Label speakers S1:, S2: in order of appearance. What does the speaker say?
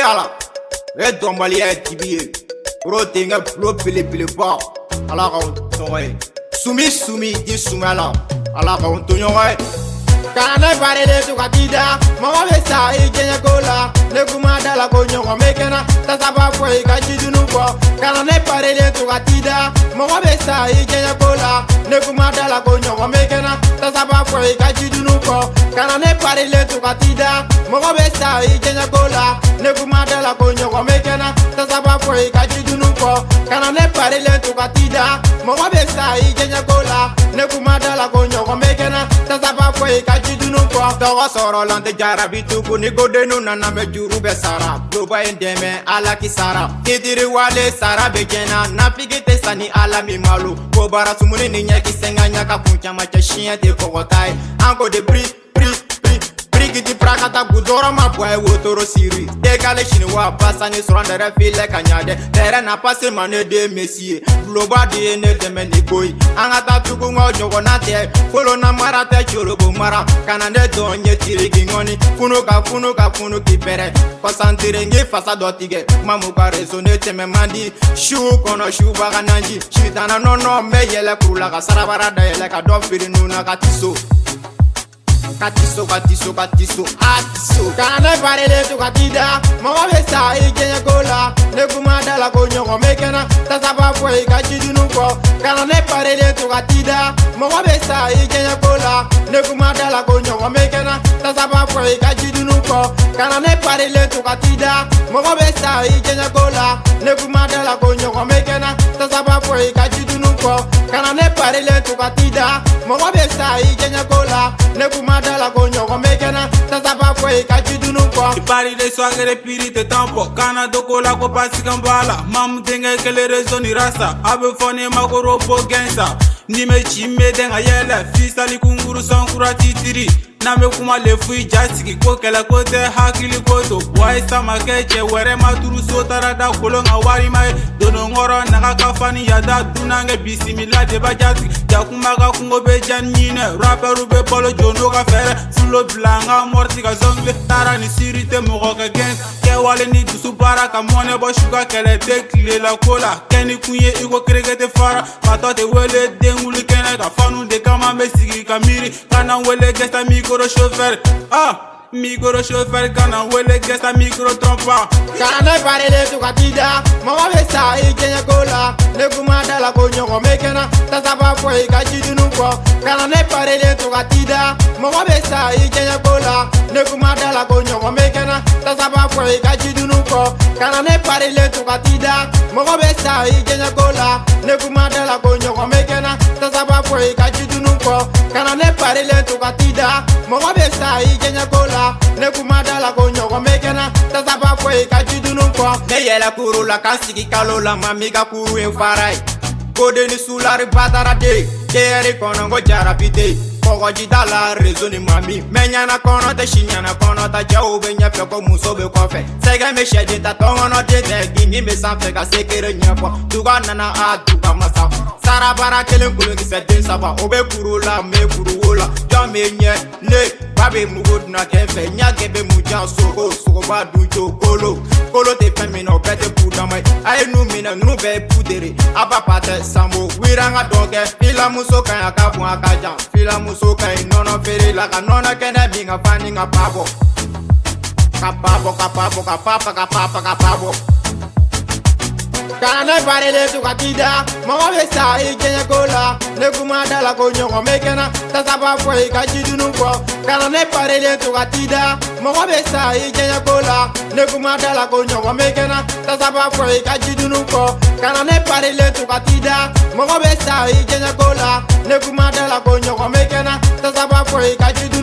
S1: ala dɔnbaliya ye dibi ye oro denkɛ bulo belebeleba ala k'aw tɔgɔ ye sumi di sumala ala k'aw to ɲɔgɔn ye kana ne barele to ka t'i da mɔgɔ bɛ sa I diɲɛ ko la ne kuma da la ko ɲɔgɔn bɛ kɛnɛ tasa b'a fɔ I ka jidunu kɔ kana ne barele to ka t'i da mɔgɔ bɛ sa I diɲɛ ko la ne kuma da la ko ɲɔgɔn bɛ kɛnɛ tasa b'a fɔ I ka jidunu kɔ kana ne barele to ka t'i da mɔgɔ bɛ sa I diɲɛ ko la ne kuma da la ko ɲɔgɔn bɛ kɛnɛ tasa b'a fɔ I ka jidunu kɔ kana ne barele to ka t'i da mɔgɔ bɛ sa I diɲɛ ko la ne kuma da la ko ɲɔgɔn bɛ kɛnɛ tasa b'a fɔ I ka jidunu kɔ tɔgɔ sɔrɔ la n tɛ jarabi tugu ni kodenu nana mɛ juru bɛ sara duba in dɛmɛ ala ki sara kitiri wale sara bɛ jɛna nafigi tɛ sa ni ala min malo ko bara sumuni ni ɲɛkisɛ ŋa ɲaka kun caman cɛ siɲɛ tɛ kɔgɔta ye an ko de birikiti prakata gudɔrɔ ma bɔ ye wotoro siri dekale siniwa basa ni sɔrɔ nɛrɛ filɛ ka ɲa dɛ tɛrɛ na pase ma ne de mesi ye buloba de ye ne dɛmɛ ni koyi an ka taa tugu ŋɔ ɲɔgɔnna tɛ folona mara tɛ colobo mara kana ne dɔn ye tiriki ŋɔni funu ka funu k'i pɛrɛ kɔsantere n ye fasa dɔ tigɛ mamu ka rezo ne tɛmɛ man di siw kɔnɔ siwbaga nanji sitana nɔnɔ n bɛ yɛlɛ kuru la ka sarabara da yɛlɛ ka dɔ feere nuna ka tiso katiso kana ne barele to ka t'i da mɔgɔ bɛ sa I diɲɛ ko la ne kuma da la ko ɲɔgɔn bɛ kɛnɛ tasa b'a fɔ I ka jidunu kɔ kana ne barele to ka t'i da mɔgɔ bɛ sa I diɲɛ ko la ne kuma da la ko ɲɔgɔn bɛ kɛnɛ tasa b'a fɔ I ka jidunu kɔ kana ne barele to ka t'i da mɔgɔ bɛ sa I diɲɛ ko la ne kuma da la ko ɲɔgɔn bɛ kɛnɛ tasa b'a fɔ I ka jidunu kɔ kana ne barele to ka t'i da mɔgɔ bɛ sa I diɲɛ ko la ne kuma da la ko ɲɔgɔn bɛ kɛnɛ tasa b'a fɔ I ka jidunu kɔ
S2: I pari de soagere piri te tampo kana doko la ko pasi kan bala mamu denkɛ kele rezo ni rasa a bɛ fɔ ne ma ko robo gɛnsa ni me ci me den ka yɛlɛ fisali kunkuru sankura titiri n'an bɛ kuma le fui ja sigi ko kɛlɛ ko tɛ hakili ko to wa I sama kɛ cɛ wɛrɛ ma turu so taara da kolon ka wari ma ye dononkɔrɔ naga ka fani yada dunan kɛ bisimila de ba jatigi jakuma ka kungo bɛ jani ɲinɛ rapɛru bɛ balo jondo ka fɛrɛ fulo bila n ka mɔriti ka zɔngile taara ni siri tɛ mɔgɔ ka gɛn kɛwale ni dusu baara ka mɔnɛ bɔ su ka kɛlɛ tɛ tilela ko la kɛ ni kun ye I ko kereke tɛ fara fatɔ tɛ wele den wuli kɛnɛ ka fanu de kama bɛ sigi ka miiri kana wele gɛsa micro chauffeur micro chauffeur kana wele gɛsa micro trompa
S1: kana ne barele to ka t'i da mɔgɔ bɛ sa I diɲɛ ko la ne kuma da la ko ɲɔgɔn bɛ kɛnɛ tasa b'a fɔ I ka jidunu kɔ kana ne barele to ka t'i da mɔgɔ bɛ sa I diɲɛ ko la ne kuma da la ko ɲɔgɔn bɛ kɛnɛ tasa b'a fɔ I ka jidunu kɔ kana ne barele to ka t'i da mɔgɔ bɛ sa I diɲɛ ko la ne kuma da la ko ɲɔgɔn bɛ kɛnɛ tasa b'a fɔ I ka jidunu kɔ kana ne barele to ka t'i da mɔgɔ bɛ sa I diɲɛ ko la ne kuma da la ko ɲɔgɔn bɛ kɛnɛ tasa b'a fɔ I ka jidunu kɔ ne yɛlɛ kuru la kan sigi kalo la ma mi ka kuru ye fara ye kodeni sulari batara de keyɛri kɔnɔ ko jarabi de kɔgɔji da la rezo ni mami mɛ ɲana kɔnɔ tɛ si ɲana kɔnɔ ta cɛw bɛ ɲɛfɛ ko muso bɛ kɔfɛ sɛgɛ bɛ sɛden ta tɔŋɔnɔ den tɛ gini bɛ sanfɛ ka sekere ɲɛfɔ tuga nana a tuga masa sarabara kelen kolokisɛ den saba o bɛ kuru la mɛ kuru wo la jɔn bɛ ɲɛ ne ba bɛ mugu duna kɛfɛ ɲagɛ bɛ mujan sogoba dun co kolo tɛ fɛn min na o bɛɛ tɛ pudama ye a ye nu minɛ nunu bɛɛ ye pudere a ba pa tɛ sanbo wira an ka dɔn kɛ filamuso ka ɲi a ka bon a ka jan filamuso ka ɲi nɔnɔ feere la ka nɔnɔ kɛnɛ bin ka fani ka ba bɔ kana ne barele to ka t'i da mɔgɔ bɛ sa I diɲɛ ko la ne kuma da la ko ɲɔgɔn bɛ kɛnɛ tasa b'a fɔ I ka jidunu kɔ kana ne barele to ka t'i da mɔgɔ bɛ sa I diɲɛ ko la ne kuma da la ko ɲɔgɔn bɛ kɛnɛ tasa b'a fɔ I ka jidunu kɔ kana ne barele to ka t'i da mɔgɔ bɛ sa I diɲɛ ko la ne kuma da la ko ɲɔgɔn bɛ kɛnɛ tasa b'a fɔ I ka jidunu